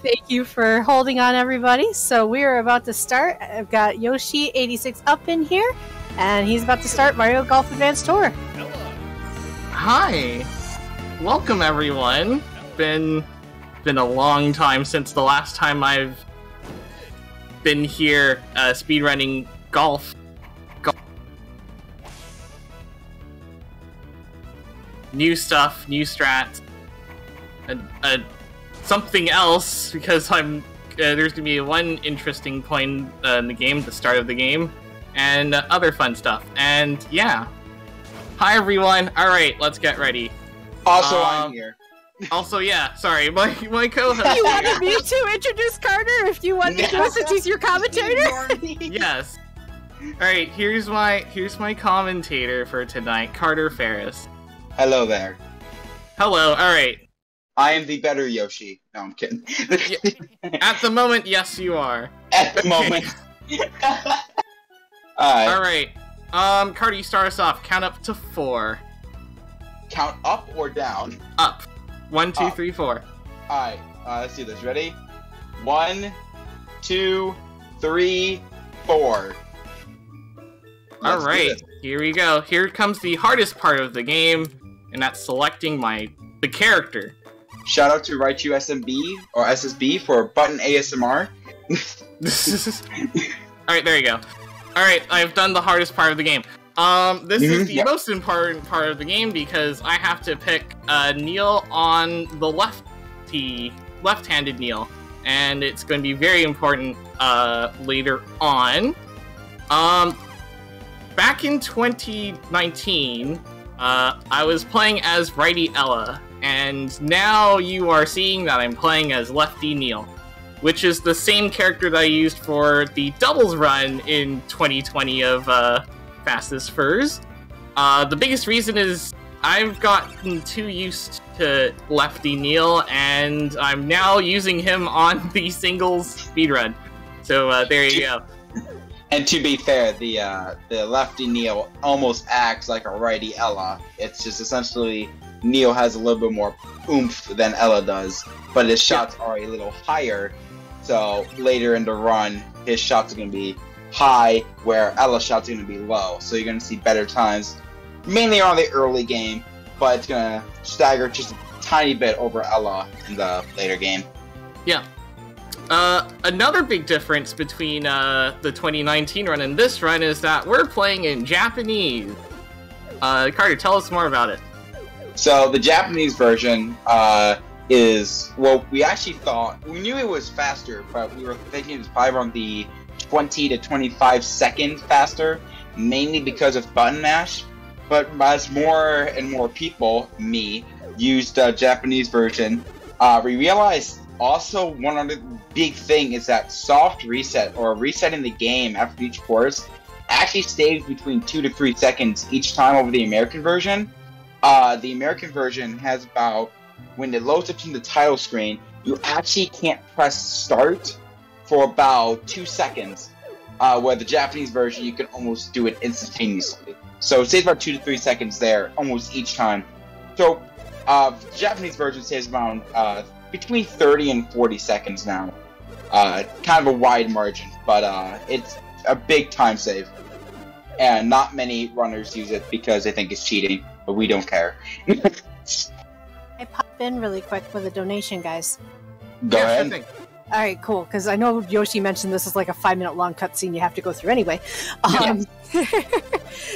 Thank you for holding on, everybody. So we are about to start. I've got yoshi86up in here, and he's about to start Mario Golf Advance Tour. Hi, welcome everyone. Been a long time since the last time I've been here speedrunning golf. New stuff, new strats, and something else, because there's gonna be one interesting point in the game, the start of the game, and other fun stuff. And yeah, hi everyone. All right, let's get ready. Also, I'm here. Also, yeah, sorry, my co-host. You wanted me to introduce Carter if you want me to, since he's your commentator? Yes. All right, here's my commentator for tonight, Carter Ferris. Hello there. Hello. All right. I am the better Yoshi. No, I'm kidding. At the moment, yes, you are. At the moment. All right. Carter, you start us off. Count up to 4. Count up or down? Up. 1, 2, Up. 3, 4. Alright, let's do this. Ready? 1, 2, 3, 4. All right. Here we go. Here comes the hardest part of the game, and that's selecting the character. Shout out to yoshi86up or SSB for button ASMR. Alright, there you go. Alright, I've done the hardest part of the game. This is the most important part of the game because I have to pick Neil on the left-handed Neil. And it's going to be very important later on. Back in 2019, I was playing as Righty Ella, and now you are seeing that I'm playing as Lefty Neil, which is the same character that I used for the doubles run in 2020 of Fastest Furs. The biggest reason is I've gotten too used to Lefty Neil, and I'm now using him on the singles speedrun. So there you go. And to be fair, the Lefty Neil almost acts like a Righty Ella. It's just essentially Neil has a little bit more oomph than Ella does, but his shots are a little higher. So later in the run, his shots are going to be high, where Ella's shots are going to be low. So you're going to see better times, mainly on the early game, but it's going to stagger just a tiny bit over Ella in the later game. Yeah. Another big difference between the 2019 run and this run is that we're playing in Japanese. Carter, tell us more about it. So the Japanese version is, well, we actually thought, we knew it was faster, but we were thinking it was probably around the 20 to 25 seconds faster, mainly because of button mash. But as more and more people, me, used the Japanese version, we realized also one other big thing is that soft reset, or resetting the game after each course, actually saves between 2 to 3 seconds each time over the American version. The American version has about, when it loads up in the title screen, you actually can't press start for about 2 seconds, where the Japanese version, you can almost do it instantaneously. So it saves about 2 to 3 seconds there, almost each time. So, the Japanese version saves around between 30 and 40 seconds now. Kind of a wide margin, but it's a big time save. And not many runners use it because they think it's cheating, but we don't care. I pop in really quick with a donation, guys. Go ahead. Sure. Alright, cool, because I know Yoshi mentioned this is like a 5-minute long cutscene you have to go through anyway.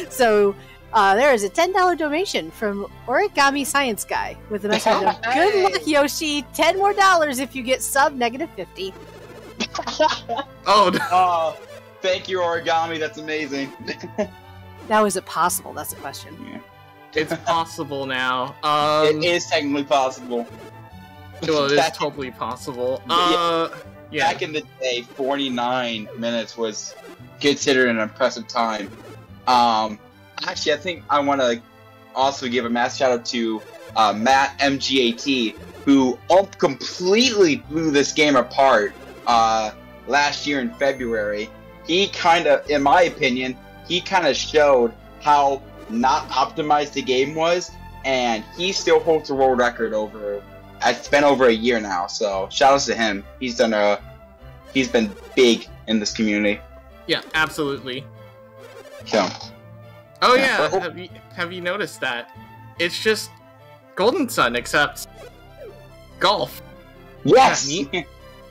So, there is a $10 donation from Origami Science Guy with a message of, good luck, Yoshi, $10 more if you get sub -50. Oh, no. Oh, thank you, Origami, that's amazing. Now, is it possible? That's the question. Yeah. It's possible now. It is technically possible. Well, it is totally possible. Yeah. Back in the day, 49 minutes was considered an impressive time. Actually, I think I want to also give a mass shout out to Matt MGAT, who completely blew this game apart last year in February. He kind of, in my opinion, he kind of showed how not optimized the game was, and he still holds the world record over it's been over a year now. So shout outs to him. He's been big in this community. Yeah, absolutely. So. Oh yeah, have you noticed that? It's just Golden Sun except golf. Yes.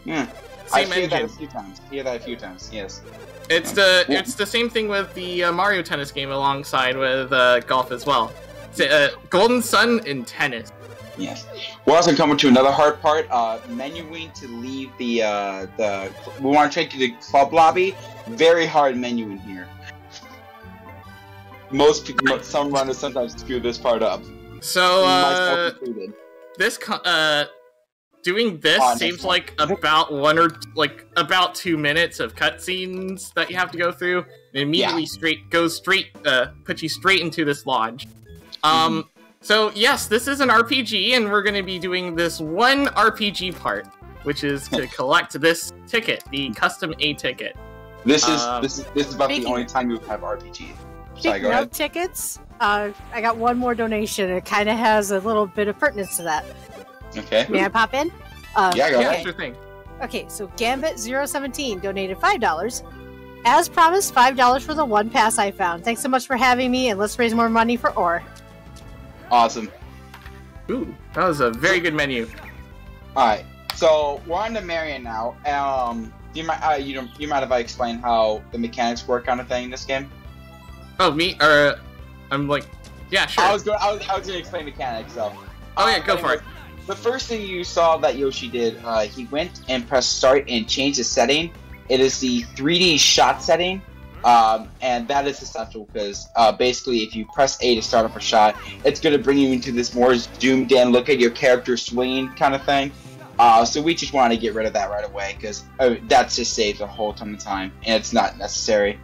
Yeah. I've Same heard that engine. a few times. Yes. It's the same thing with the Mario Tennis game alongside with golf as well. It's, Golden Sun in tennis. Yes. We're also coming to another hard part. Menuing to leave the we want to take you to the club lobby. Very hard menuing here. Most people, some runners sometimes screw this part up. So Myself included. Doing this seems like about about 2 minutes of cutscenes that you have to go through, and immediately puts you straight into this lodge. So yes, this is an RPG, and we're going to be doing this one RPG part, which is to collect this ticket, the custom A ticket. This is about the only time you have RPG. Sorry, go ahead. Tickets. I got one more donation. It kind of has a little bit of pertinence to that. Okay. May I pop in? Yeah, go ahead. Sure thing. Okay, so Gambit017 donated $5. As promised, $5 for the one pass I found. Thanks so much for having me, and let's raise more money for Ore. Awesome. Ooh, that was a very good menu. All right, so we're on to Marion now. You mind if I explain how the mechanics work, kind of thing in this game? Oh, me? I'm like, yeah, sure. I was gonna explain mechanics, so. Oh yeah, go for it. The first thing you saw that Yoshi did, he went and pressed start and changed the setting. It is the 3D shot setting, and that is essential because basically if you press A to start up a shot, it's going to bring you into this more zoomed in look at your character swinging kind of thing. So we just want to get rid of that right away because that just saves a whole ton of time, and it's not necessary.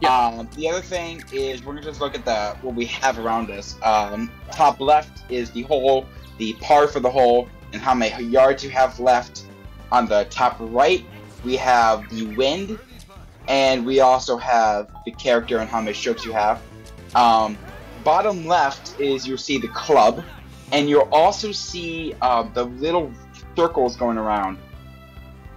Yeah. The other thing is we're going to just look at what we have around us. Top left is the hole, the par for the hole, and how many yards you have left. On the top right, we have the wind, and we also have the character and how many strokes you have. Bottom left is you'll see the club, and you'll also see the little circles going around.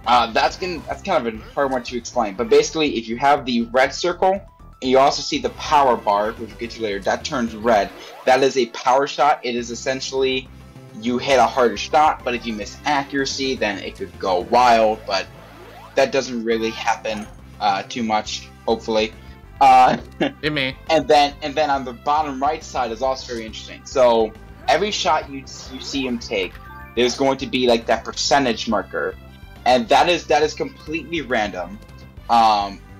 That's kind of a hard one to explain, but basically if you have the red circle, and you also see the power bar, which we'll get to later, that turns red. That is a power shot. It is essentially you hit a harder shot, but if you miss accuracy, then it could go wild, but that doesn't really happen too much, hopefully. It may. And then on the bottom right side is also very interesting. So every shot you see him take, there's going to be like that percentage marker, and that is completely random.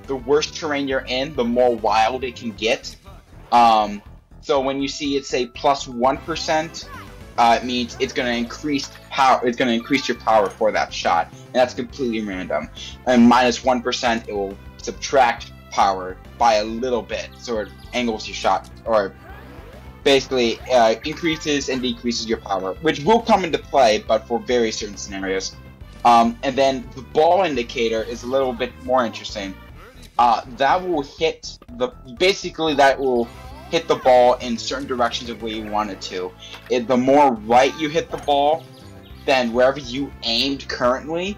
The worse terrain you're in, the more wild it can get. So when you see it say plus 1%, it means it's going to increase power. It's going to increase your power for that shot, and that's completely random. And minus 1%, it will subtract power by a little bit, so it angles your shot, or basically increases and decreases your power, which will come into play, but for very certain scenarios. And then the ball indicator is a little bit more interesting. That will hit the ball in certain directions of where you want it to. The more right you hit the ball, then wherever you aimed currently,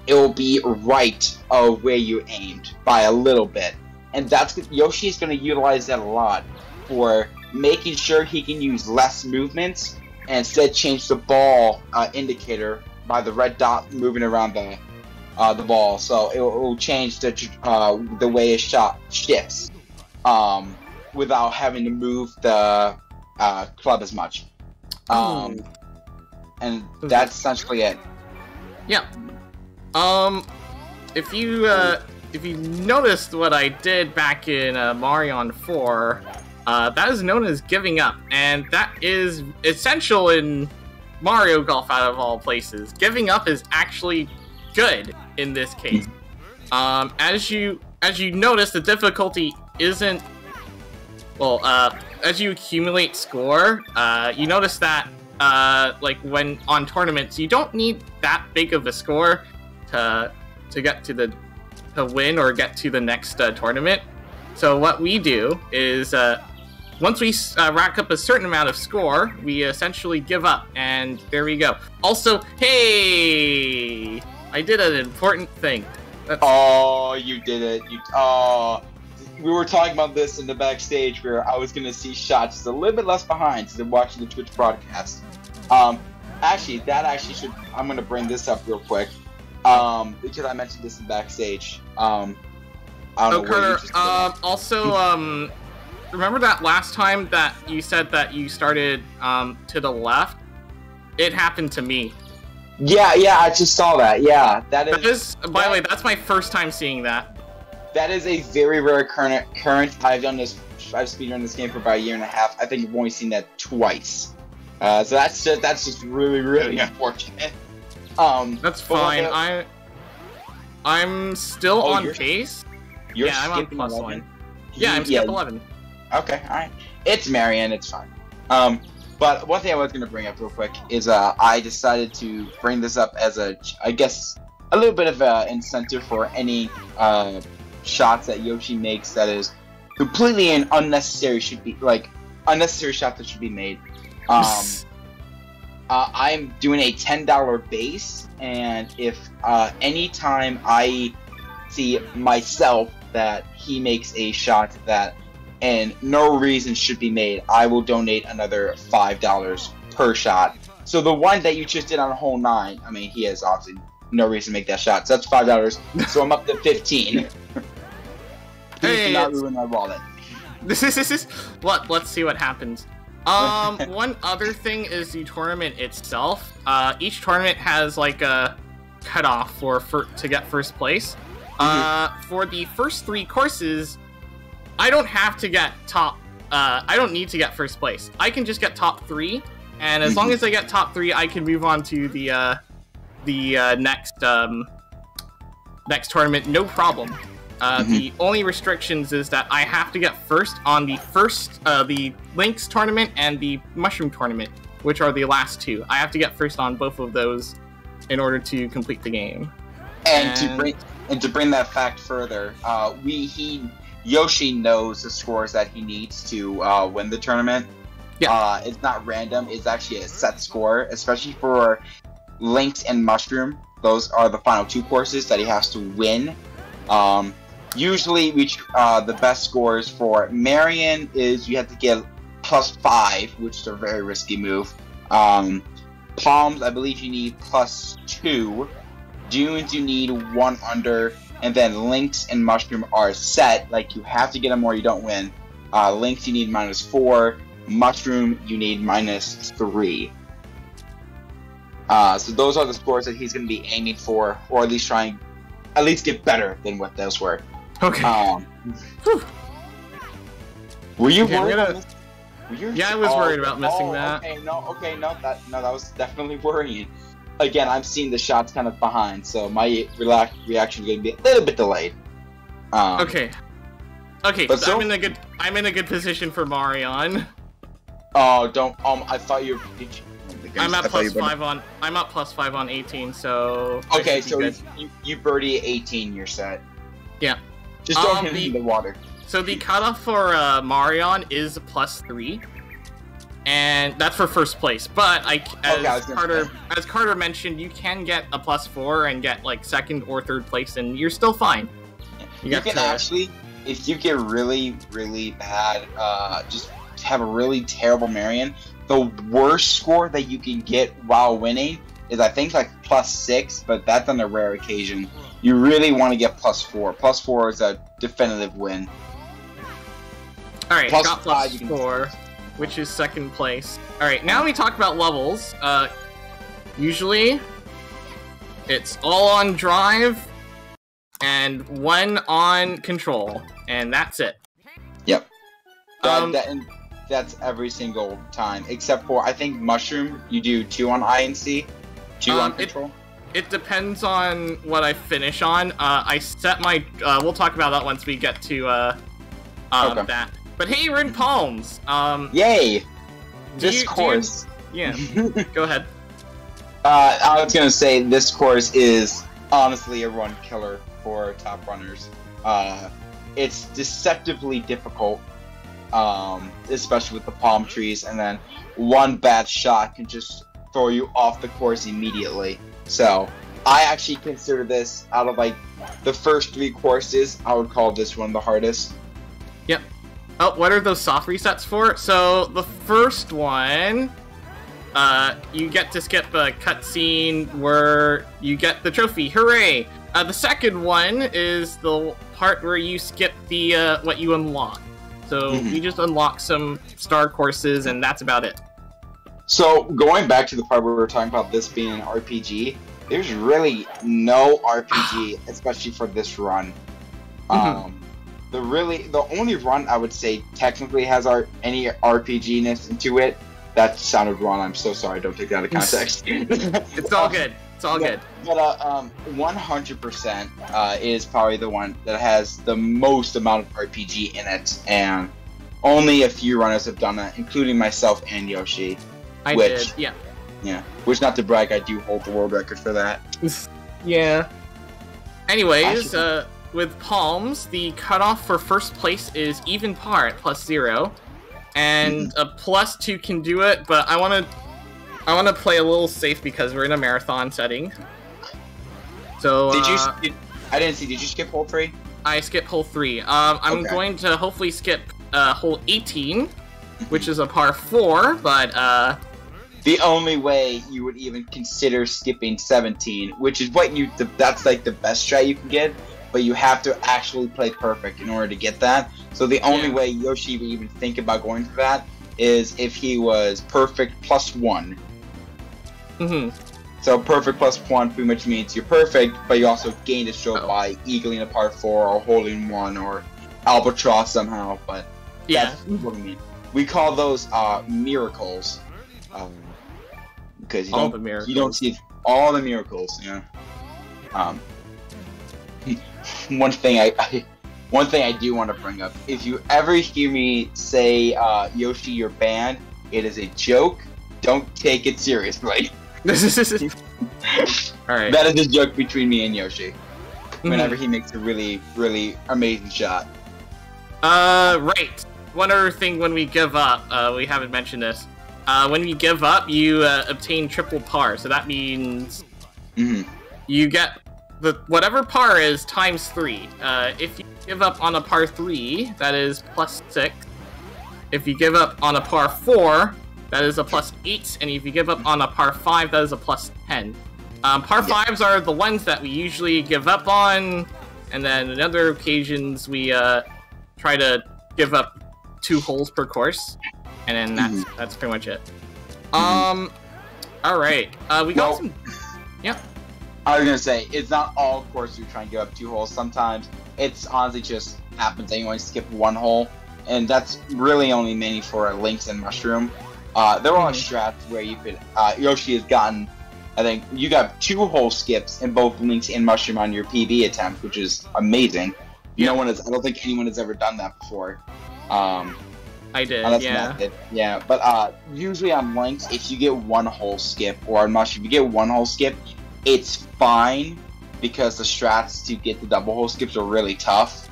it will be right of where you aimed by a little bit. And Yoshi is going to utilize that a lot for making sure he can use less movements and instead change the ball indicator by the red dot moving around the ball. So it will change the way a shot shifts without having to move the club as much. And that's essentially it. Yeah. If you noticed what I did back in Mario 4, that is known as giving up, and that is essential in Mario Golf out of all places. Giving up is actually good in this case. As you notice, the difficulty isn't as you accumulate score, you notice that like when on tournaments, you don't need that big of a score to get to win or get to the next tournament. So what we do is once we rack up a certain amount of score, we essentially give up, and there we go. Also, hey, I did an important thing. Oh, you did it! We were talking about this in the backstage where I was gonna see shots just a little bit less behind since I'm watching the Twitch broadcast. Actually, I'm gonna bring this up real quick. Because I mentioned this in backstage. I don't know where you just also, remember that last time that you said that you started to the left? It happened to me. Yeah, I just saw that. Yeah, that is. By the way, that's my first time seeing that. That is a very rare current. I've speedrun this game for about a year and a half. I think I've only seen that twice. So that's just really, really unfortunate. That's fine. I'm still on pace. Yeah, I'm on plus 11. 1. Yeah, I'm skip 11. Okay, alright. It's Marion, it's fine. But one thing I was going to bring up real quick is I decided to bring this up as I guess, a little bit of an incentive for any shots that Yoshi makes that is completely an unnecessary shot that should be made. I'm doing a $10 base, and if anytime I see myself that he makes a shot that and no reason should be made, I will donate another $5 per shot. So the one that you just did on hole 9, I mean, he has obviously no reason to make that shot, so that's $5. So I'm up to 15. Please do not ruin my wallet. Let's see what happens. One other thing is the tournament itself. Each tournament has like a cutoff to get first place. For the first 3 courses, I don't have to get I don't need to get first place. I can just get top 3, and as long as I get top 3, I can move on to the next tournament, no problem. The only restrictions is that I have to get first on the Lynx tournament and the Mushroom tournament, which are the last 2. I have to get first on both of those in order to complete the game. And to bring that fact further, Yoshi knows the scores that he needs to win the tournament. Yeah. It's not random. It's actually a set score, especially for Lynx and Mushroom. Those are the final 2 courses that he has to win. Usually, the best scores for Marion is you have to get +5, which is a very risky move. Palms, I believe you need +2. Dunes, you need 1 under. And then Lynx and Mushroom are set, like you have to get them or you don't win. Lynx, you need -4. Mushroom, you need -3. So those are the scores that he's going to be aiming for, or at least get better than what those were. Okay. Were you worried? Yeah, I was worried about missing that. Okay, no, that was definitely worrying. Again, I'm seeing the shots kind of behind, so my reaction is going to be a little bit delayed. Okay, but so, I'm in a good position for Marion. Oh, don't. I thought you. I'm at +5 on 18, so. Okay, so you birdie 18, you're set. Yeah. Just don't hit in the water. So the cutoff for Marion is +3. And that's for first place, but as Carter mentioned, you can get a +4 and get like 2nd or 3rd place, and you're still fine. You can actually, if you get really, really bad, just have a really terrible Marion. The worst score that you can get while winning is I think like +6, but that's on a rare occasion. You really want to get +4. +4 is a definitive win. All right, got +4. Which is 2nd place. Alright, now we talk about levels. Usually, it's all on drive, and 1 on control, and that's it. Yep. That's every single time, except for, I think, Mushroom, you do 2 on I and C, 2 on control? It depends on what I finish on. I set my... we'll talk about that once we get to that. But hey, we're in Palms. Yay! This course. Yeah. Go ahead. I was gonna say this course is honestly a run killer for top runners. It's deceptively difficult. especially with the palm trees, and then one bad shot can just throw you off the course immediately. So I actually consider this, out of like the first 3 courses, I would call this one the hardest. Yep. Oh, what are those soft resets for? So the first one, you get to skip a cutscene where you get the trophy. Hooray! The second one is the part where you skip the what you unlock. So you just unlock some star courses, and that's about it. So going back to the part where we were talking about this being an RPG, there's really no RPG, especially for this run. The only run I would say technically has any RPG-ness into it. That sounded wrong. I'm so sorry. Don't take that out of context. It's all good. It's all good. But 100% is probably the one that has the most amount of RPG in it, and only a few runners have done that, including myself and Yoshi. I did, yeah. Yeah. Which, not to brag, I do hold the world record for that. Yeah. Anyways, with palms, the cutoff for first place is even par at +0, and a +2 can do it. But I want to play a little safe because we're in a marathon setting. So I didn't see. Did you skip hole 3? I skipped hole 3. I'm going to hopefully skip hole 18, which is a par 4. But the only way you would even consider skipping 17, which is what that's like the best strat you can get, but you have to actually play perfect in order to get that. So the only way Yoshi would even think about going for that is if he was perfect +1. So perfect +1 pretty much means you're perfect, but you also gained a stroke by eagling a par 4 or holding 1 or albatross somehow. But that's what we mean. We call those miracles, because you don't see all the miracles. Yeah. One thing I do want to bring up: if you ever hear me say Yoshi, you're banned, it is a joke. Don't take it seriously. Alright. That is a joke between me and Yoshi. Whenever he makes a really, really amazing shot. Right. One other thing when we give up, we haven't mentioned this. When you give up, you obtain triple par. So that means you get whatever par is times 3. If you give up on a par 3, that is +6. If you give up on a par 4, that is a +8, and if you give up on a par 5, that is a +10. Par 5s are the ones that we usually give up on, and then in other occasions we try to give up 2 holes per course, and then that's pretty much it. Alright, we got some... Yep. I was gonna say, it's not all courses we try and give up 2 holes. Sometimes it's honestly just happens that you only skip 1 hole, and that's really only mainly for Lynx and Mushroom. There are strats where you could, Yoshi has gotten, I think, you got 2 hole skips in both Lynx and Mushroom on your PB attempt, which is amazing. I don't think anyone has ever done that before. I did, Method. Yeah, but usually on Lynx, if you get 1 hole skip, or on Mushroom, if you get 1 hole skip, it's fine, because the strats to get the double hole skips are really tough.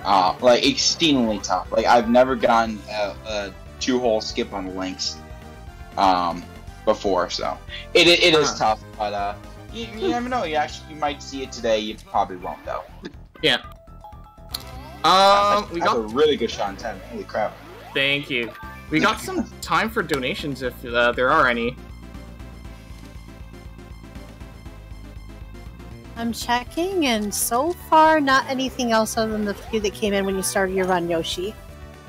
Like, exceedingly tough. Like, I've never gotten a 2-hole skip on Lynx before, so it is tough, but you never know. You might see it today. You probably won't, though. Yeah. We got a really good shot in 10. Holy crap! Thank you. We got some time for donations if there are any. I'm checking, and so far, not anything else other than the few that came in when you started your run, Yoshi.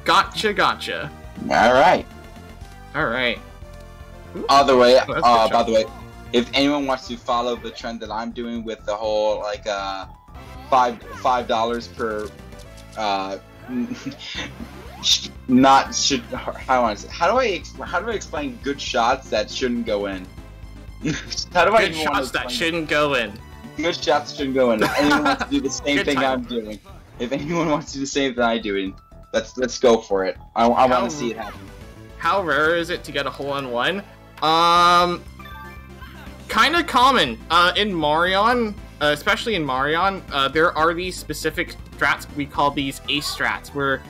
Gotcha, gotcha. Alright. Alright. By the way, if anyone wants to follow the trend that I'm doing with the whole, like, $5 per, how do I explain good shots that shouldn't go in? How do I good shots that shouldn't go in. Good shots shouldn't go in. If anyone wants to do the same thing I'm doing, if anyone wants to do the same thing I'm doing, let's go for it. I want to see it happen. How rare is it to get a hole-in-one? Kind of common. In Marion, especially in Marion, there are these specific strats. We call these ace strats, where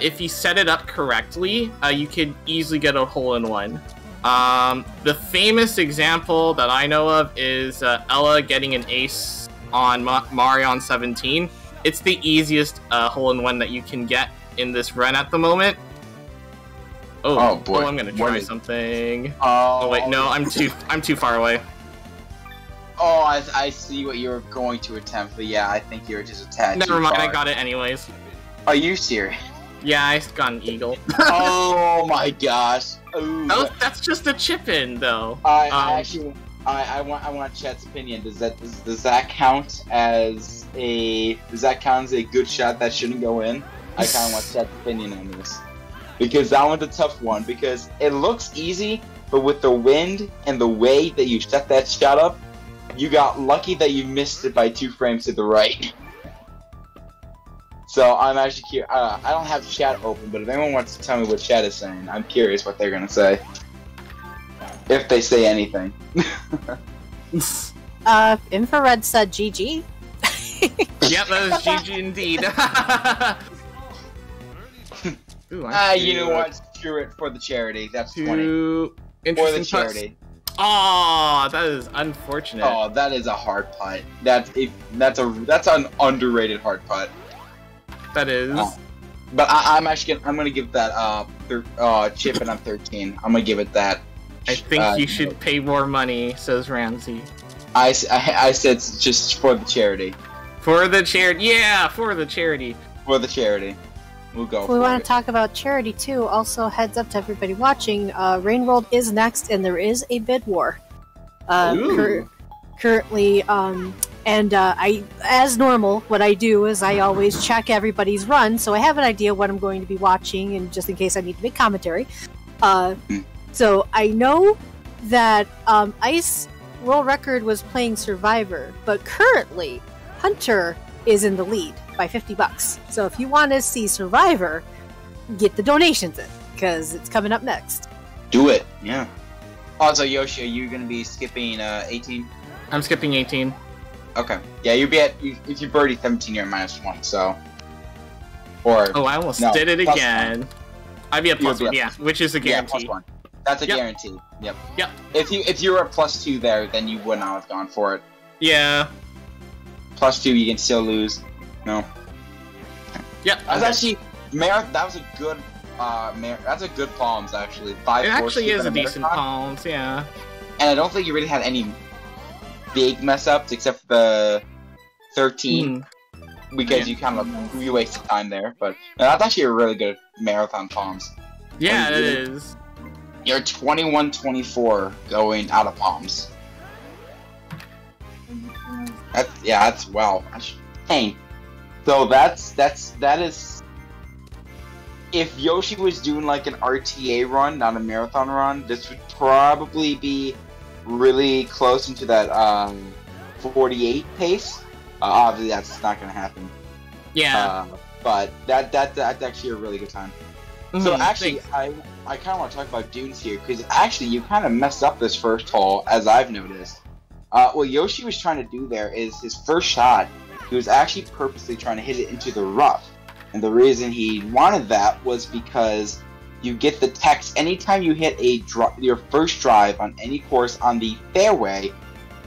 if you set it up correctly, you could easily get a hole-in-one. The famous example that I know of is Ella getting an ace on Mario on 17. It's the easiest hole-in-one that you can get in this run at the moment. Oh boy! Oh, I'm gonna try something. Oh wait, no, I'm too far away. Oh, I see what you're going to attempt, but yeah, I think you're just a tad too Never mind, far. I got it anyways. Are you serious? Yeah, I got an eagle. Oh my gosh! Ooh. That's just a chip-in, though. I want Chet's opinion. Does that count as a good shot that shouldn't go in? I kind of want Chet's opinion on this because that one's a tough one because it looks easy, but with the wind and the way that you set that shot up, you got lucky that you missed it by 2 frames to the right. So I'm actually curious. I don't have chat open, but if anyone wants to tell me what chat is saying, I'm curious what they're gonna say. If they say anything. Infrared said GG. Yep, that was GG indeed. Ooh, you know what? Screw it for the charity. That's 20. For the charity. Oh, that is unfortunate. Oh, that is a hard putt. That's an underrated hard putt. That is. But I'm gonna give that chip and I'm 13. I'm gonna give it that. I think you should pay more money, says Ramsey. I said just for the charity. For the charity, yeah, for the charity. For the charity. We'll go. We want to talk about charity too. Also, heads up to everybody watching. Rain World is next, and there is a bid war. Currently, and I, as normal, what I do is I always check everybody's run, so I have an idea what I'm going to be watching, and just in case I need to make commentary. So I know that Ice World Record was playing Survivor, but currently Hunter is in the lead by $50. So if you want to see Survivor, get the donations in, because it's coming up next. Do it, yeah. Also, Yoshi, are you going to be skipping 18? I'm skipping 18. Okay. Yeah, you'll be if you birdie 17, you're at -1, so. Or. Oh, I almost did it again. I'd be a +1, yeah, which is a guarantee. Yeah, +1. That's a guarantee. Yep. Yep. If you were at +2 there, then you would not have gone for it. Yeah. +2, you can still lose. No. Yep. That was actually that was a good that's a good palms actually. 5-4. It actually is a decent palms, yeah. And I don't think you really had any big mess ups except for the 13 because you wasted time there. But no, that's actually a really good marathon palms. Yeah, it is. You're 21-24 going out of palms. That's wow. Dang. So that is. If Yoshi was doing like an RTA run, not a marathon run, this would probably be really close into that 48 pace. Obviously, that's not going to happen. Yeah. But that's actually a really good time. So actually, I kind of want to talk about dunes here because actually you kind of messed up this first hole, as I've noticed. What Yoshi was trying to do there is his first shot, he was actually purposely trying to hit it into the rough. And the reason he wanted that was because you get the text anytime you hit your first drive on any course on the fairway,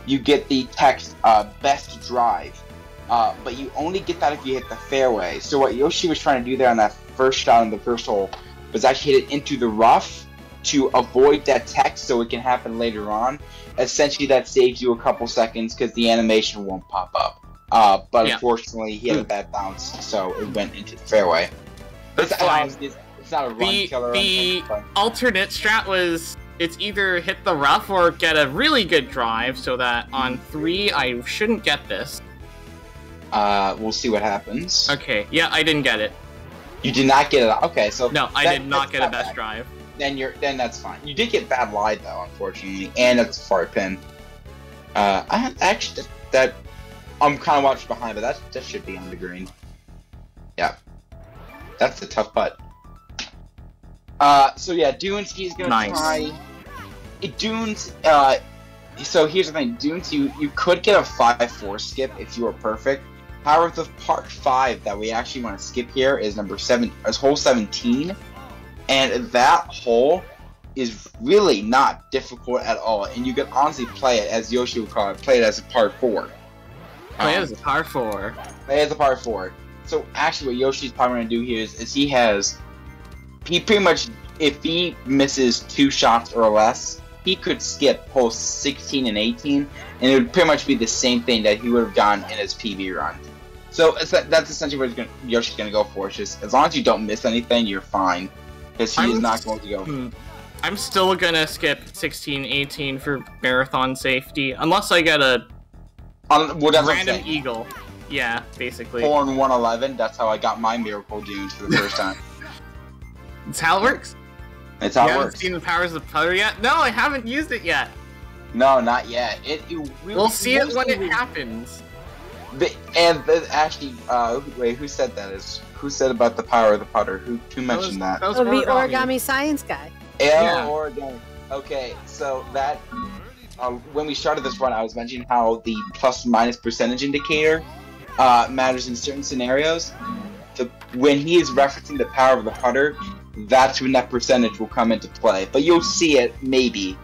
you get the text best drive. But you only get that if you hit the fairway. So what Yoshi was trying to do there on that first shot on the first hole was actually hit it into the rough to avoid that text so it can happen later on. Essentially that saves you a couple seconds because the animation won't pop up. But unfortunately, he had a bad bounce, so it went into the fairway. That's fine. It's not a run killer. The alternate strat was it's either hit the rough or get a really good drive, so that on 3 I shouldn't get this. We'll see what happens. Okay, yeah, I didn't get it. You did not get it. Okay, so no, I did not get a best drive. Then that's fine. You did get bad lie though, unfortunately, and it's a far pin. I actually that. I'm kind of watching behind, but that should be on the green. Yeah. That's a tough putt. So yeah, Dunes, he's gonna try... Dunes, so here's the thing. Dunes, you could get a 5-4 skip if you were perfect, However, the part 5 that we actually want to skip here is number 7, is hole 17, and that hole is really not difficult at all, and you can honestly play it, as Yoshi would call it, play it as a part 4. Play it as a part 4. Play it as a part 4. So actually what Yoshi's probably going to do here is he pretty much, if he misses 2 shots or less, he could skip holes 16 and 18, and it would pretty much be the same thing that he would have gotten in his PB run. So that's essentially what Yoshi's going to go for. It's just, as long as you don't miss anything, you're fine. Because he's not going to go. I'm still going to skip 16, 18 for marathon safety, unless I get a random eagle. Yeah, basically. 4 and 111, that's how I got my Miracle Dunes for the first time. That's how it works? That's how it works. You haven't seen the powers of putter yet? No, I haven't used it yet. No, not yet. It really, we'll see it when it happens. Actually, wait, who said that? Who said about the power of the putter? Who mentioned that? That was the origami science guy. Yeah, origami. Okay, so that when we started this run, I was mentioning how the plus-minus percentage indicator matters in certain scenarios. When he is referencing the power of the putter, that's when that percentage will come into play. But you'll see it, maybe,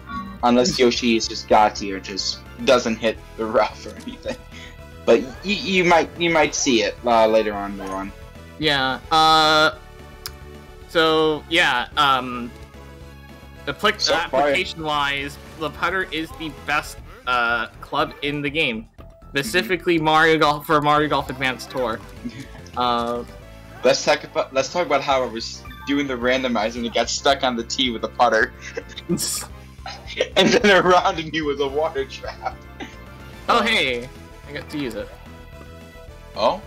unless Yoshi is just Gachi or just doesn't hit the rough or anything. But you might see it later on in the run. Yeah. So yeah. Application-wise, the putter is the best club in the game, specifically Mario Golf for Mario Golf Advanced Tour. Let's talk about how I was doing the randomizer and it got stuck on the tee with a putter, and then around me was a water trap. Oh hey, I got to use it. Oh,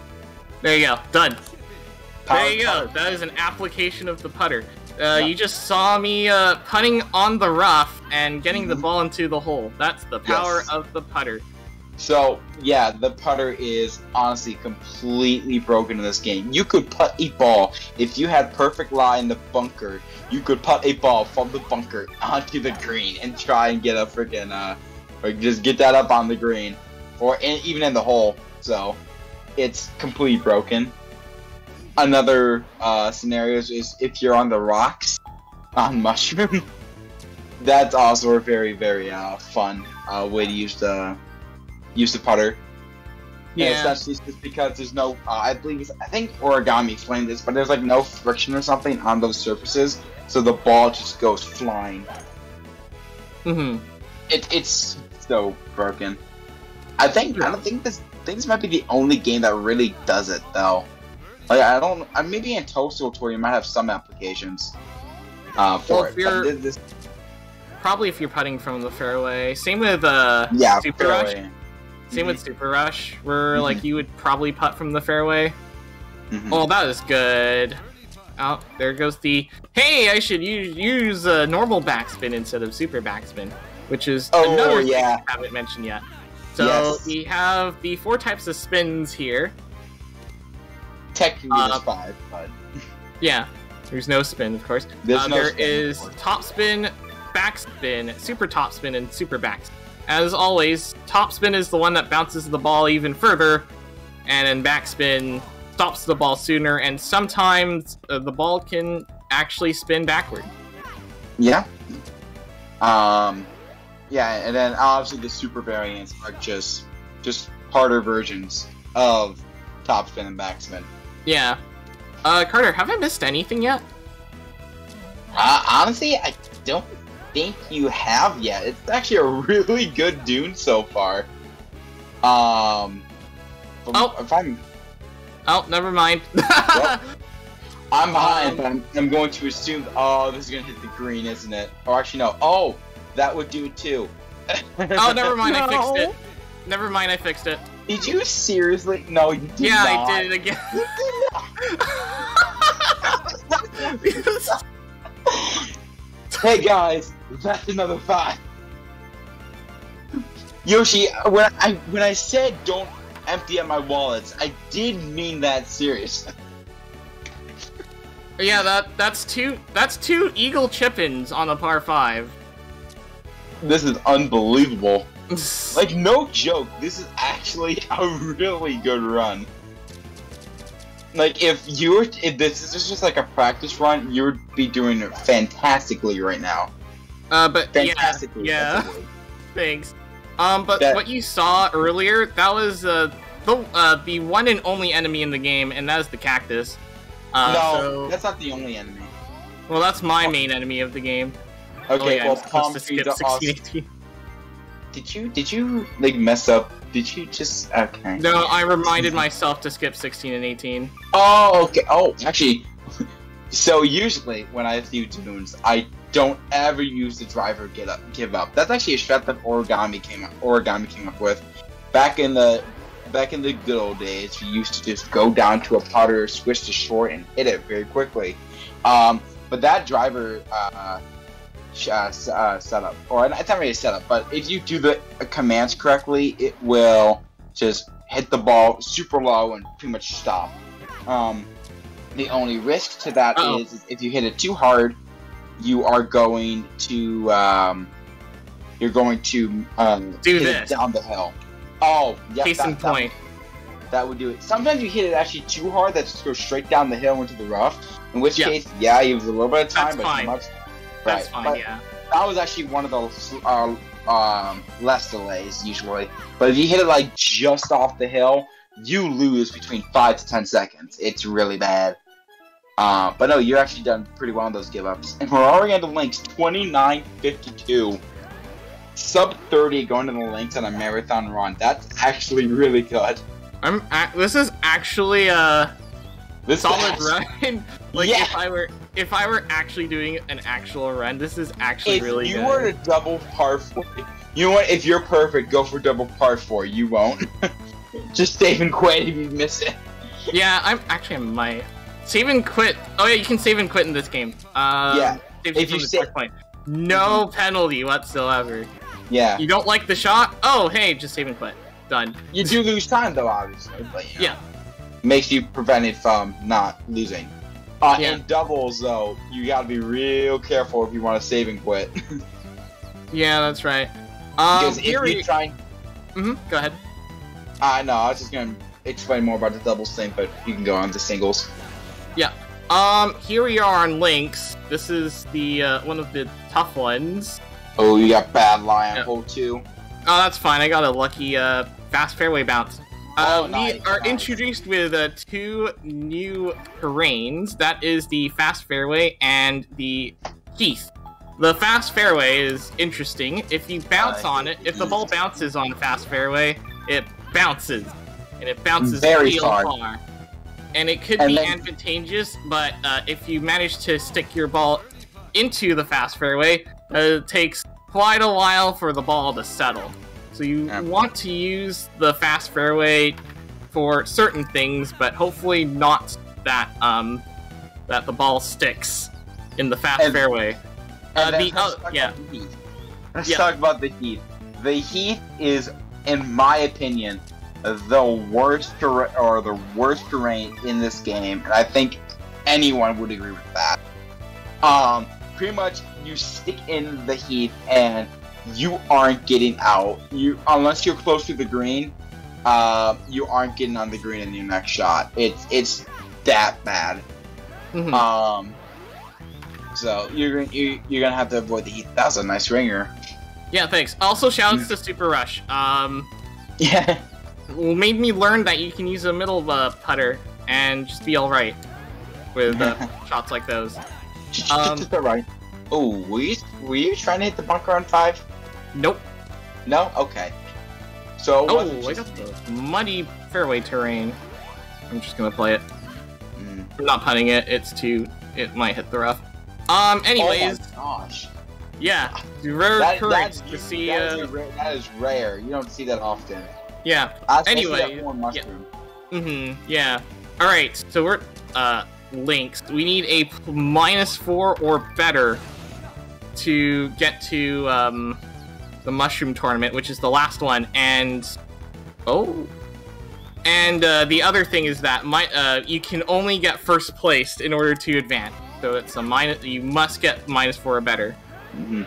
there you go, done. There you go. Putter. That is an application of the putter. You just saw me putting on the rough and getting the ball into the hole. That's the power of the putter. So, yeah, the putter is honestly completely broken in this game. You could putt a ball, if you had perfect lie in the bunker, you could putt a ball from the bunker onto the green and try and get a freaking, or just get that up on the green, or even in the hole. So, it's completely broken. Another scenario is if you're on the rocks on Mushroom. That's also a very, very fun way to use the putter. Yeah. And especially just because there's no, I think Origami explained this, but there's like no friction or something on those surfaces, so the ball just goes flying. It's so broken. I don't think this might be the only game that really does it though. Like maybe in Toadstool Tour you might have some applications for it. Probably if you're putting from the fairway. Same with Super Rush. Same with Super Rush, where like you would probably putt from the fairway. Oh, that is good. Oh, there goes the. Hey, I should use normal backspin instead of super backspin, which is another thing I haven't mentioned yet. So we have the 4 types of spins here. Technically, there's 5, but yeah, there's no spin, of course. There is top spin, backspin, super top spin, and super backspin. As always, top spin is the one that bounces the ball even further, and then backspin stops the ball sooner, and sometimes the ball can actually spin backward. Yeah. Yeah, and then obviously the super variants are just harder versions of top spin and backspin. Yeah. Carter, have I missed anything yet? Honestly, I don't think you have yet. It's actually a really good dune so far. Oh, never mind. Well, I'm behind, but I'm going to assume, this is going to hit the green, isn't it? Or actually, no. Oh, that would do it too. Oh, never mind, I fixed it. Never mind, I fixed it. Did you seriously? No, you did not. Yeah, I did it again. You did not. Hey guys, that's another 5. Yoshi, when I said don't empty out my wallets, I did mean that seriously. Yeah, that's two eagle chip-ins on a par 5. This is unbelievable. Like, no joke, this is actually a really good run. Like, if this is just like a practice run, you would be doing it fantastically right now. But Fantastically. yeah. Thanks. But what you saw earlier, that was the one and only enemy in the game, and that is the cactus. No, that's not the only enemy. Well, that's my main enemy of the game. Okay, yeah, well, Palm to skip 16, 18. Did you like mess up? Did you just okay? No, I reminded myself to skip 16 and 18. Oh, okay. Oh, actually, so usually when I do tunes, I don't ever use the driver give up. That's actually a strat that Origami came up with. Back in the good old days, you used to just go down to a putter, switch to short, and hit it very quickly. But that driver setup, or it's not really a setup, but if you do the commands correctly, it will just hit the ball super low and pretty much stop. The only risk to that is if you hit it too hard, you are going to hit it down the hill. Oh, yeah. Case in point. That would do it. Sometimes you hit it actually too hard, that just goes straight down the hill into the rough. In which case, yeah, you have a little bit of time, but not much. That's fine, yeah. That was actually one of those less delays usually. But if you hit it like just off the hill, you lose between 5 to 10 seconds. It's really bad. But no, you're actually done pretty well on those give ups. And we're already on the links, 29:52. Sub 30 going to the links on a marathon run. That's actually really good. This is actually solid run. Like, yeah. if I were actually doing an actual run, this is actually really good. If you were to double par 4, you know what? If you're perfect, go for double par 4. You won't. Just save and quit if you miss it. Yeah, I might save and quit. Oh yeah, you can save and quit in this game. Yeah. If you save, no penalty whatsoever. Yeah. You don't like the shot? Oh hey, just save and quit. Done. You do lose time though, obviously. But, you know, yeah. Makes you prevented from not losing. In doubles, though, you gotta be real careful if you want to save and quit. Yeah, that's right. Because if you try... Go ahead. No, I was just gonna explain more about the doubles thing, but you can go on to singles. Yeah. Here we are on links. This is the, one of the tough ones. Oh, you got bad lion hole too. Oh, that's fine. I got a lucky, fast fairway bounce. We are introduced with 2 new terrains. That is the fast fairway and the heath. The fast fairway is interesting. If you bounce on it, if the ball bounces on fast fairway, it bounces. And it bounces very far. And it could be advantageous, but if you manage to stick your ball into the fast fairway, it takes quite a while for the ball to settle. So you want to use the fast fairway for certain things, but hopefully not that that the ball sticks in the fast fairway. Let's talk about the heath. The heath is, in my opinion, the worst terrain in this game, and I think anyone would agree with that. Pretty much, you stick in the heath and you aren't getting out. Unless you're close to the green, you aren't getting on the green in your next shot. It's that bad. So you're gonna have to avoid the heat. That was a nice ringer. Yeah, thanks. Also, shoutouts to Super Rush. Yeah. Made me learn that you can use a middle putter and just be all right with shots like those. Just right. Oh, were you trying to hit the bunker on 5? Nope. No? Okay. So, I got the muddy fairway terrain. I'm just gonna play it. I'm not putting it, it might hit the rough. Anyways. Oh my gosh. Yeah. Rare occurrence to see, that is rare. You don't see that often. Yeah. Anyway. Yeah. Yeah. Alright, so we're, links. We need a -4 or better to get to, the mushroom tournament, which is the last one, and the other thing is that you can only get first place in order to advance. So it's you must get -4 or better.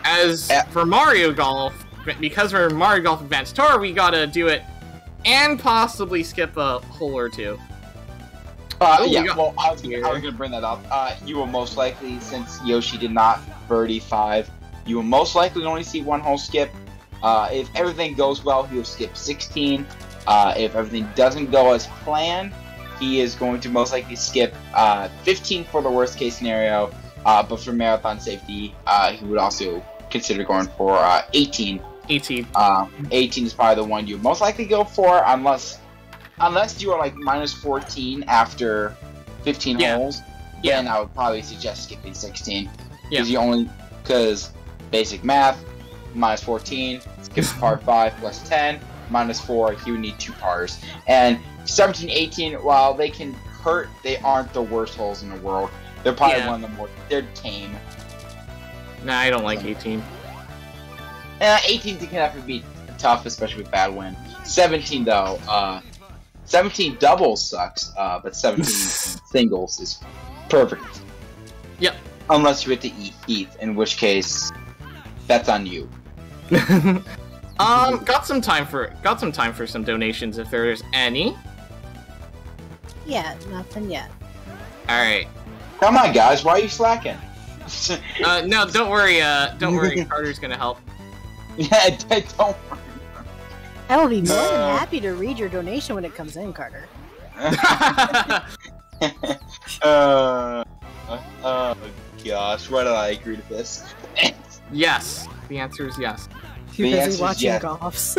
As for Mario Golf, because we're Mario Golf Advanced Tour, we gotta do it and possibly skip a hole or 2. Yeah, well, I was gonna bring that up. You will most likely, since Yoshi did not birdie 5, you will most likely only see one hole skip. If everything goes well, he will skip 16. If everything doesn't go as planned, he is going to most likely skip 15 for the worst case scenario. But for marathon safety, he would also consider going for 18. 18. 18 is probably the one you most likely go for, unless you are like minus 14 after 15 holes. Then I would probably suggest skipping 16. Because basic math, minus 14, skip par 5 plus 10, minus 4, he would need 2 pars. And 17, 18, while they can hurt, they aren't the worst holes in the world. They're probably one of the more, they're tame. Nah, I don't like 18. 18 can have to be tough, especially with bad wind. 17 though, 17 doubles sucks, but 17 singles is perfect. Yep. Unless you hit the ETH, in which case, that's on you. Got some time for some donations if there's any. Yeah, nothing yet. All right. Come on, guys, why are you slacking? No, don't worry. Don't worry. Carter's gonna help. Yeah, don't worry. I will be more than happy to read your donation when it comes in, Carter. Gosh, why did I agree to this? Yes. The answer is yes. Too busy watching golfs.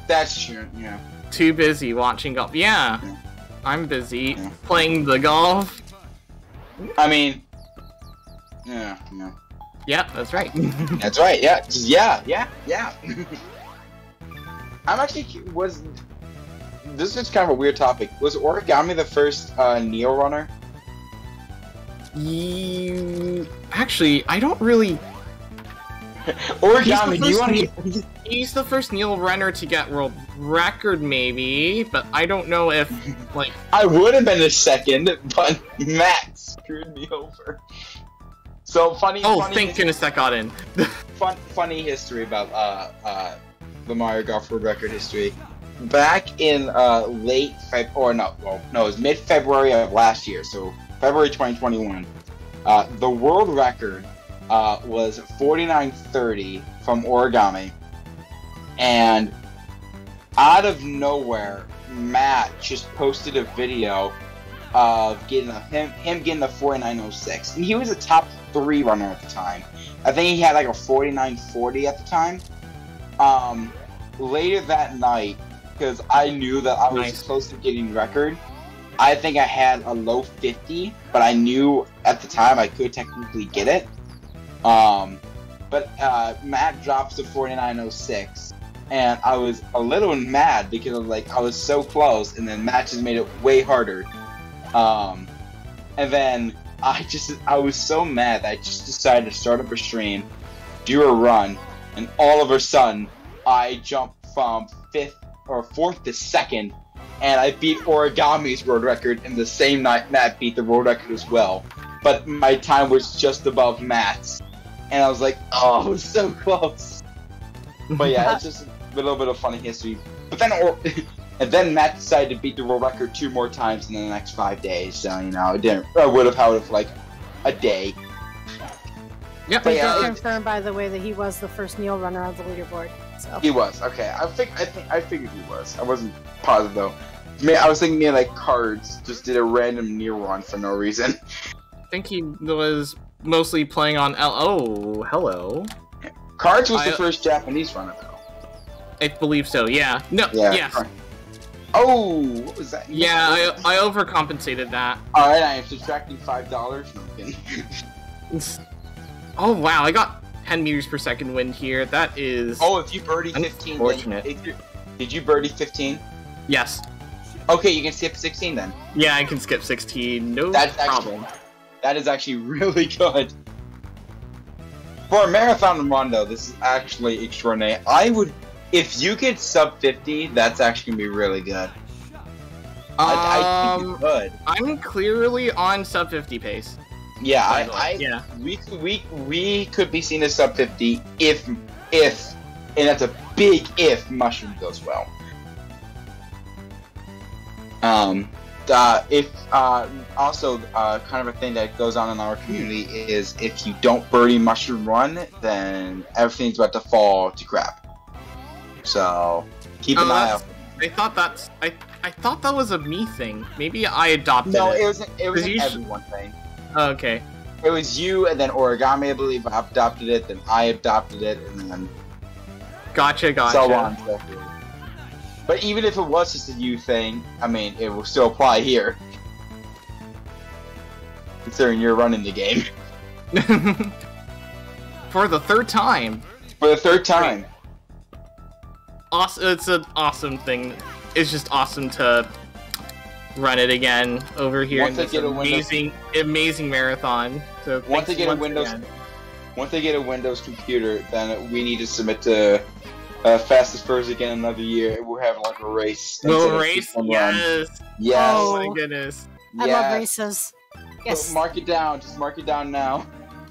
That's true, yeah. Too busy watching golf. Yeah. I'm busy playing the golf. I mean, yeah. Yeah, that's right. That's right, yeah. I'm actually, this is kind of a weird topic. Was origami the first Neo runner? Actually, I don't really... Origami, he's the first Neil runner to get world record, maybe, but I don't know if, like... I would have been the second, but Matt screwed me over. So, funny thank goodness that got in. Funny history about the Mario Golf World Record history. Back in it was mid-February of last year, so February 2021, the world record was 49:30 from origami, and out of nowhere, Matt just posted a video of him getting the 49:06, and he was a top 3 runner at the time. I think he had like a 49:40 at the time. Later that night, because I knew that I was close to getting record, I think I had a low 50, but I knew at the time I could technically get it. But Matt drops to 49:06, and I was a little mad because I was so close, and then Matt just made it way harder. And then I was so mad that I just decided to start up a stream, do a run, and all of a sudden I jumped from 5th or 4th to 2nd, and I beat Origami's world record, and the same night Matt beat the world record as well. But my time was just above Matt's, and I was like, oh, it was so close. But yeah, it's just a little bit of funny history. But then, and then Matt decided to beat the world record 2 more times in the next 5 days. So I would have held it for like a day. Yep. But yeah, confirmed by the way that he was the first Neil runner on the leaderboard. So he was okay. I figured he was. I wasn't positive though. I was thinking like Cards just did a random Neil run for no reason. I think he was mostly playing on Oh, hello. Cards was the first Japanese runner though. I believe so. Yeah. No. Yeah. Yes. Oh, what was that? Yeah, I overcompensated that. All right, I am subtracting $5. Oh wow, I got 10 meters per second wind here. That is. Oh, if you birdie 15, did you birdie 15? Yes. Okay, you can skip 16 then. Yeah, I can skip 16. No problem. That is actually really good. For a marathon run, though, this is actually extraordinary. If you get sub 50, that's actually gonna be really good. I think you could. I'm clearly on sub 50 pace. Yeah, we could be seen as sub 50 if, and that's a big if, Mushroom goes well. if also kind of a thing that goes on in our community is if you don't birdie mushroom run, then everything's about to fall to crap. So keep an eye out. I thought that was a me thing. Maybe I adopted it. No, it was an everyone thing. Oh, okay. It was you, and then Origami, I believe, adopted it. Then I adopted it, and then Gotcha. so on and so forth. But even if it was just a you thing, I mean, it will still apply here. Considering you're running the game. For the third time. For the third time. Awesome! It's an awesome thing. It's just awesome to run it again over here in this amazing marathon. So once they get a Windows computer, then we need to submit to Fastest First again another year. We'll have like a race. We'll race? Yes. Yes. Oh my goodness. I love races. Yes. So mark it down. Just mark it down now.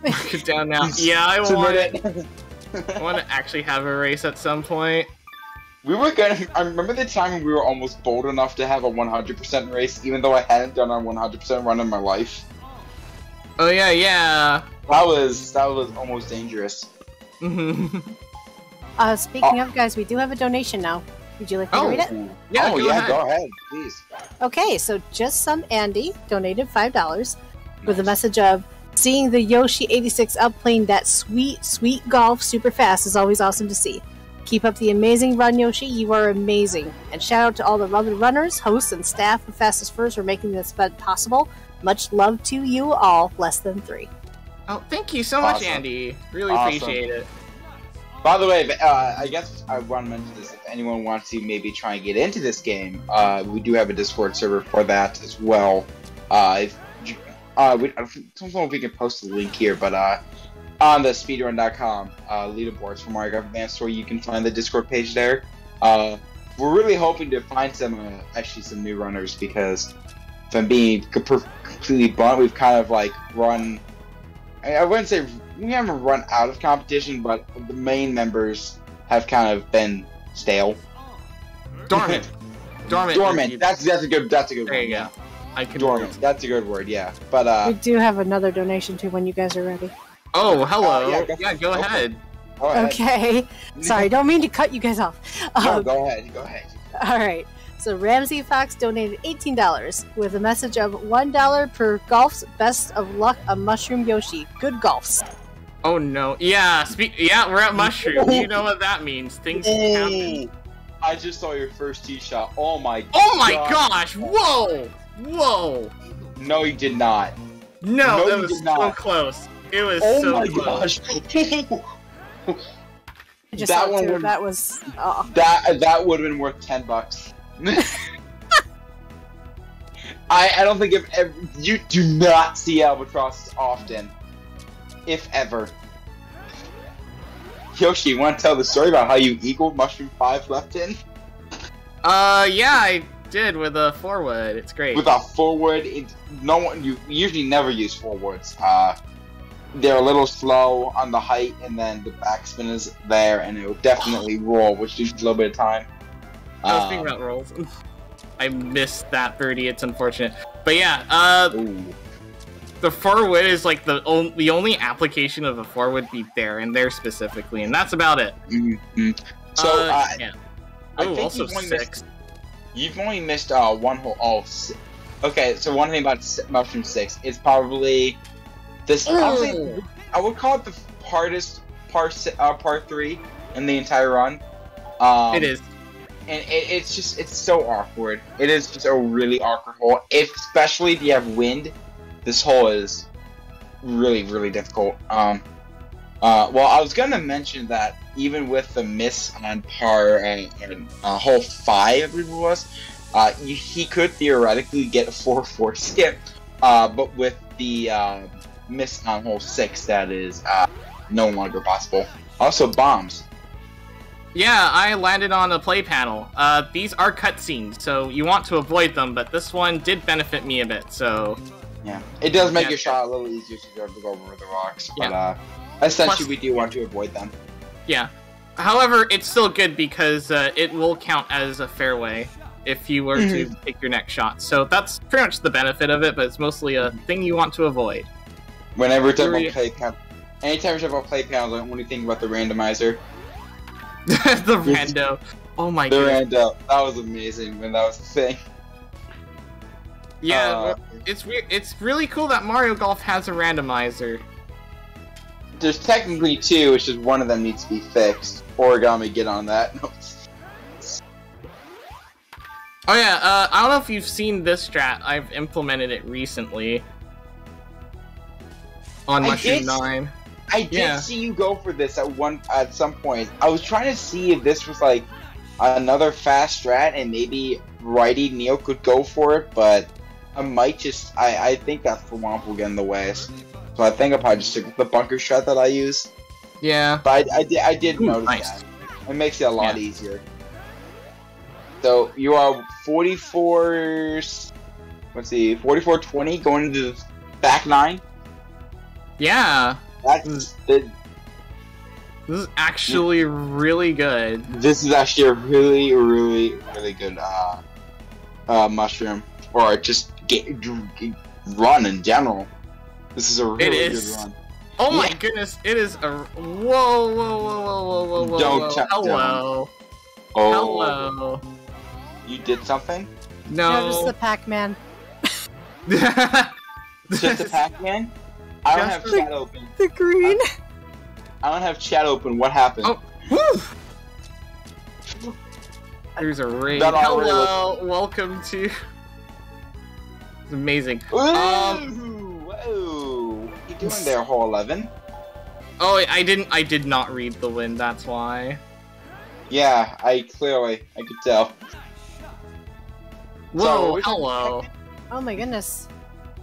Mark it down now. Yeah, I want it. I want to actually have a race at some point. I remember the time when we were almost bold enough to have a 100% race, even though I hadn't done a 100% run in my life. Oh yeah. That was almost dangerous. Speaking of, guys, we do have a donation now. Would you like me to read it? Yeah, go ahead, please. Okay, so Just Some Andy donated $5 with a message of, seeing the Yoshi86up playing that sweet golf super fast is always awesome to see. Keep up the amazing run, Yoshi. You are amazing. And shout out to all the lovely runners, hosts, and staff of Fastest First for making this event possible. Much love to you all, less than 3. Oh, thank you so much, Andy. Really appreciate it. By the way, I guess I want to mention this. If anyone wants to maybe try and get into this game, we do have a Discord server for that as well. I don't know if we can post the link here, but on the speedrun.com leaderboards for Mario Kart Advance Tour, you can find the Discord page there. We're really hoping to find some new runners, because if I'm being completely blunt, we've kind of like run. I wouldn't say we haven't run out of competition, but the main members have kind of been stale. Dormant. That's a good word. There you go. Dormant. That's a good word. Yeah, but we do have another donation too when you guys are ready. Oh, hello. Go ahead. Okay. Sorry, don't mean to cut you guys off. No, go ahead. All right. So Ramsey Fox donated $18 with a message of $1 per golf's best of luck, a Mushroom Yoshi. Good golfs. Oh no. Yeah, we're at Mushroom. You know what that means. Things happen. I just saw your first tee shot. Oh my gosh. Whoa. No, you did not. No, that was so close. It was so close. I just that one that was that would have been worth $10. I don't think you do not see albatrosses often, if ever. Yoshi, you want to tell the story about how you eagled Mushroom 5 left in? Yeah, I did with a forward. It's great. With a forward, you usually never use forwards. They're a little slow on the height, and then the backspin is there, and it will definitely roll, which takes a little bit of time. I was thinking about rolls. I missed that birdie. It's unfortunate, but yeah. The forward is like the only application of a forward beat there, and there specifically, and that's about it. So yeah. I think also six. You've only missed one hole. Okay, so one thing about Mushroom 6, it's probably this. I would call it the hardest part 3 in the entire run. It is, and it's so awkward. It is just a really awkward hole, especially if you have wind. This hole is really, really difficult. Well, I was gonna mention that even with the miss on par hole 5, I believe it was, he could theoretically get a 4-4 skip, but with the miss on hole 6, that is no longer possible. Also, bombs. Yeah, I landed on a play panel. These are cutscenes, so you want to avoid them, but this one did benefit me a bit, so... Yeah, it does make your shot a little easier to go over the rocks, but essentially we do want to avoid them. Yeah. However, it's still good because it will count as a fairway if you were to take your next shot. So that's pretty much the benefit of it, but it's mostly a thing you want to avoid. Whenever it's about play panel, anytime it's about play panels, I only think about the randomizer. The rando. Oh my god. The rando. That was amazing when that was the thing. Yeah, it's really cool that Mario Golf has a randomizer. There's technically two, it's just one of them needs to be fixed. Origami, get on that. Oh yeah, I don't know if you've seen this strat. I've implemented it recently. On Mushroom 9. I did see you go for this at some point. I was trying to see if this was like another fast strat and maybe Righty Neil could go for it, but I might just I think that Thwomp will get in the way. So I think I'll probably just stick with the bunker strat that I use. Yeah. But I did notice that. It makes it a lot easier. So you are 44 let's see, 44-20 going into the back 9? Yeah. This is actually really good. This is actually a really, really, really good mushroom, or just run in general. This is a really good run. Oh my goodness! It is a whoa! Don't hello. Oh. Hello. You did something? No. Just the Pac-Man. Just the Pac-Man? I don't have chat open. The green. I don't have chat open. What happened? Oh, woo! There's a raid. Hello, welcome to. It's amazing. Whoa! You doing there, hole 11? Oh, I did not read the wind. That's why. Yeah, I could tell. Whoa! So, hello. Oh my goodness.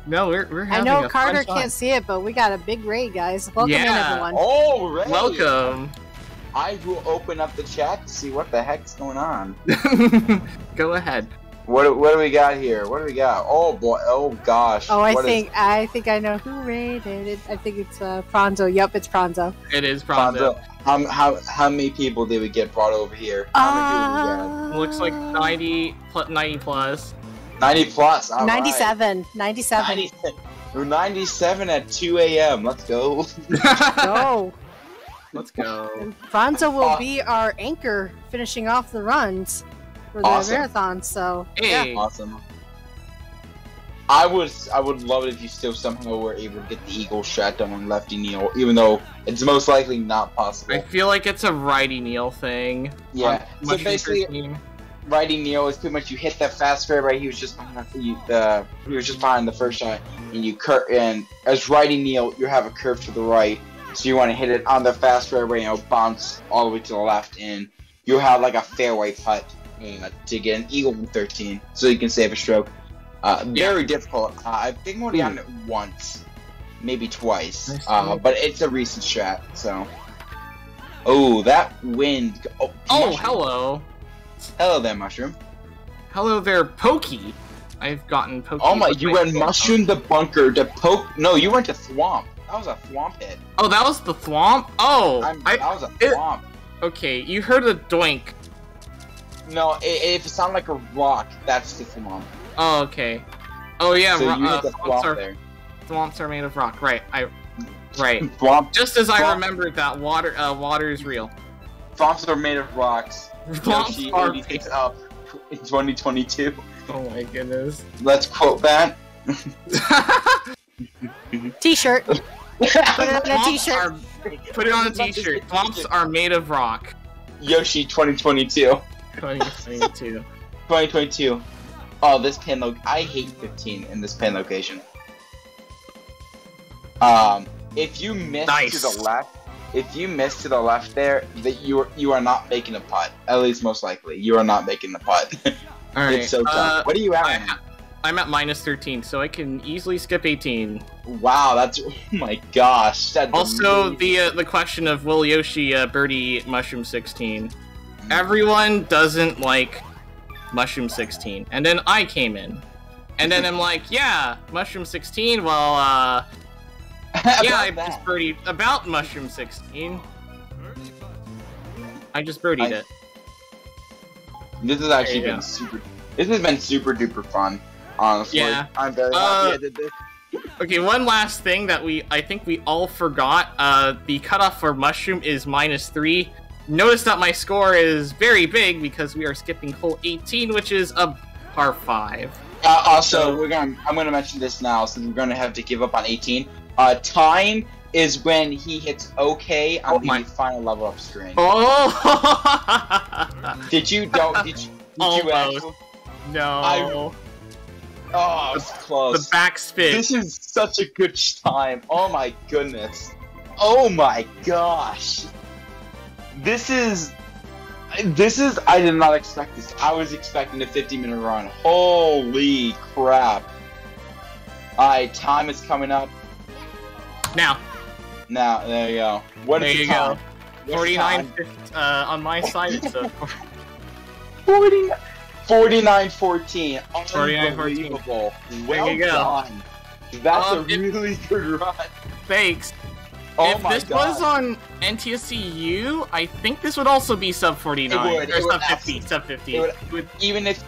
No, we're having I know a Carter fun time. can't see it, but we got a big raid, guys. Welcome in, everyone. Oh, right. Welcome. I will open up the chat to see what the heck's going on. Go ahead. What do we got here? What do we got? Oh boy! Oh gosh! Oh, I think I know who raided it. I think it's Pronzo. Yup, it's Pronzo. It is Pronzo. How many people did we get brought over here? How many people we get? Looks like 90 plus. 90 plus. All 97. Right. 97. We're 97 at 2 a.m. Let's go. Go. Let's go. And Pronzo will be our anchor finishing off the runs for the marathon. So hey. Yeah. Awesome. I would love it if you still somehow were able to get the eagle shot done on Lefty Neil, even though it's most likely not possible. I feel like it's a Righty Neil thing. Yeah. So basically, Righty Neil is pretty much you hit that fast fair, right? He was just behind the first shot, and you and as Righty Neil, you have a curve to the right, so you want to hit it on the fast fairway and it'll bounce all the way to the left, and you have like a fairway putt to get an eagle in 13, so you can save a stroke. Very difficult. I think I've only done it once, maybe twice, but it's a recent strat. So, oh, that wind! Oh, hello. Hello there, Mushroom. Hello there, Pokey. I've gotten Pokey. Oh my, you went Mushroom the bunker to poke. No, you went to Thwomp. That was a Thwomp hit. Oh, that was the Thwomp? Oh! That was a Thwomp. Okay, you heard a doink. No, if it sounded like a rock, that's the Thwomp. Oh, okay. Oh yeah, so you hit the Thwomp there. Thwomps are made of rock, right. Right. Thwomp, just as I remembered that water is real. Thwomps are made of rocks. yoshi86up in 2022. Oh my goodness. Let's quote that. T-shirt. Put it on a t-shirt. Put it on a t-shirt. Thwomps are made of rock. Yoshi 2022. 2022. 2022. Oh, this pin I hate 15 in this pin location. If you miss to the left, there, that you are not making a putt. At least most likely, you are not making the putt. All right. It's so tough. What are you at? I'm at minus 13, so I can easily skip 18. Wow, that's oh my gosh. That's also the question of will Yoshi birdie Mushroom 16? Everyone doesn't like Mushroom 16, and then I came in, and then I'm like, yeah, Mushroom 16. Well, yeah, I just birdied about Mushroom 16. I just birdied it. This has actually been super. This has been super duper fun, honestly. Yeah. I'm very happy I did this. Okay, one last thing that I think we all forgot. The cutoff for Mushroom is -3. Notice that my score is very big because we are skipping hole 18, which is a par 5. Also, I'm gonna mention this now, since we're gonna have to give up on 18. Time is when he hits OK on the final level up screen. Oh! Did you actually? No. Oh, it's close. The backspin. This is such a good time. Oh my goodness. Oh my gosh. This is. I did not expect this. I was expecting a 50-minute run. Holy crap. Alright, time is coming up. Now, there you go. What is the time? 49 on my side. It's 49-14. 49-14. Unbelievable. There Well you go. done. That's a really good run. Thanks. Oh if my this God. was on NTSC-U, I think this would also be sub 49 It would, or it would sub 50. Sub 50. It would, even if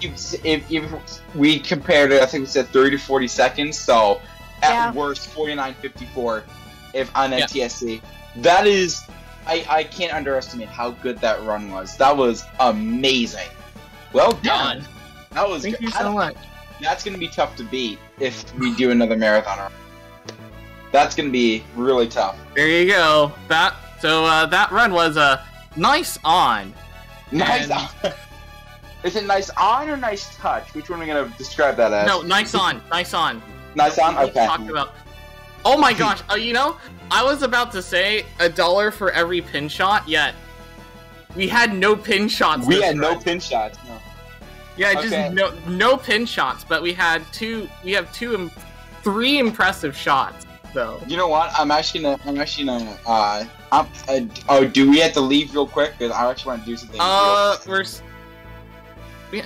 we compared it, I think we said 30 to 40 seconds. So at worst, 49-54 if on NTSC. That is, I can't underestimate how good that run was. That was amazing. Well done. That was. Thank you so much. That's gonna be tough to beat if we do another marathon run. That's gonna be really tough. There you go. That run was a nice on. Nice on. Is it nice on or nice touch? Which one are we gonna describe that as? No, nice on. Nice on. Nice on. Okay. Talked about. Oh my gosh! You know, I was about to say $1 for every pin shot, yet we had no pin shots. We had no pin shots. No. Yeah, just no pin shots, but we have three impressive shots. So you know what? I'm actually gonna do we have to leave real quick? Because I actually want to do something. I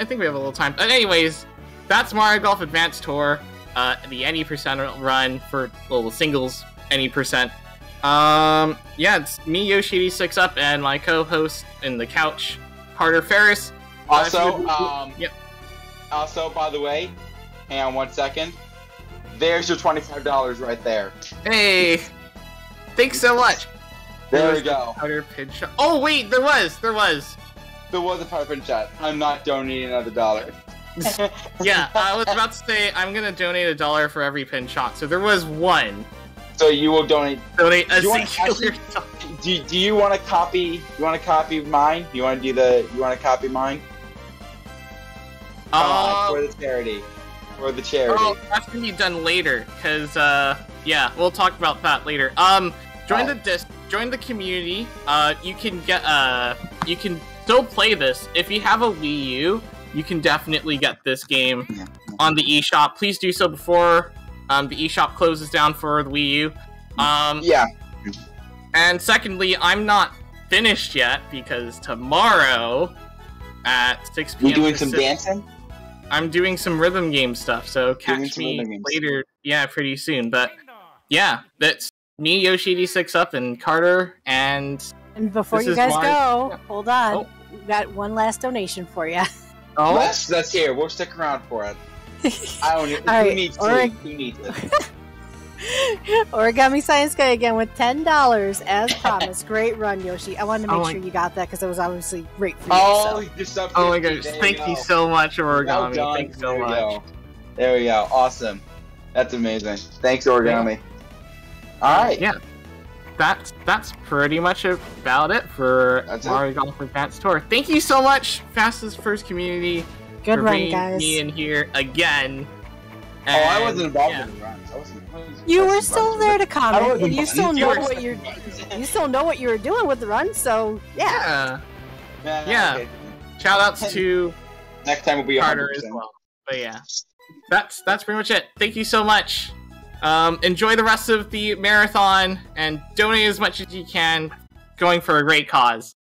think we have a little time. But anyways, that's Mario Golf Advanced Tour, the any percent run for singles any percent. Yeah, it's me, Yoshi86up, and my co-host in the couch, Carter Ferris. Also, yep. Also, by the way, hang on 1 second. There's your $25 right there. Hey, thanks so much. There we go. Powder pin shot. Oh wait, there was a powder pin shot. I'm not donating another $1. Yeah, I was about to say I'm gonna donate $1 for every pin shot. So there was one. So you will donate a singular. Do you want to copy? You want to copy mine? You want to copy mine? For the charity. For the charity. Oh, that's gonna be done later, cause yeah, we'll talk about that later. Join the community. You can still play this if you have a Wii U. You can definitely get this game on the eShop. Please do so before the eShop closes down for the Wii U. Yeah. And secondly, I'm not finished yet because tomorrow at 6 p.m. You're doing some dancing? I'm doing some rhythm game stuff, so catch me later, pretty soon. But yeah, that's me, Yoshi86up, and Carter, and before you guys go, hold on. Oh. We've got one last donation for you. Oh? Let's hear. We'll stick around for it. I don't need. Right. Who needs it? Who needs it? Origami Science Guy again with $10 as promised. Great run, Yoshi. I wanted to make sure you got that because it was obviously great for you. Oh, so. Oh my gosh! Thank you so much, Origami. Well Thanks so much. There we go. Awesome. That's amazing. Thanks, Origami. All right. Yeah. That's pretty much about it for Mario Golf Advanced Tour. Thank you so much, Fastest First Community. Good for run, bringing guys. Me in here again. And, I wasn't involved in the runs. You were still there to comment, and you still know what you still know what you were doing with the run. So yeah. Okay. Shout outs to next time will be Carter 100%. as well. But yeah, that's pretty much it. Thank you so much. Enjoy the rest of the marathon and donate as much as you can, going for a great cause.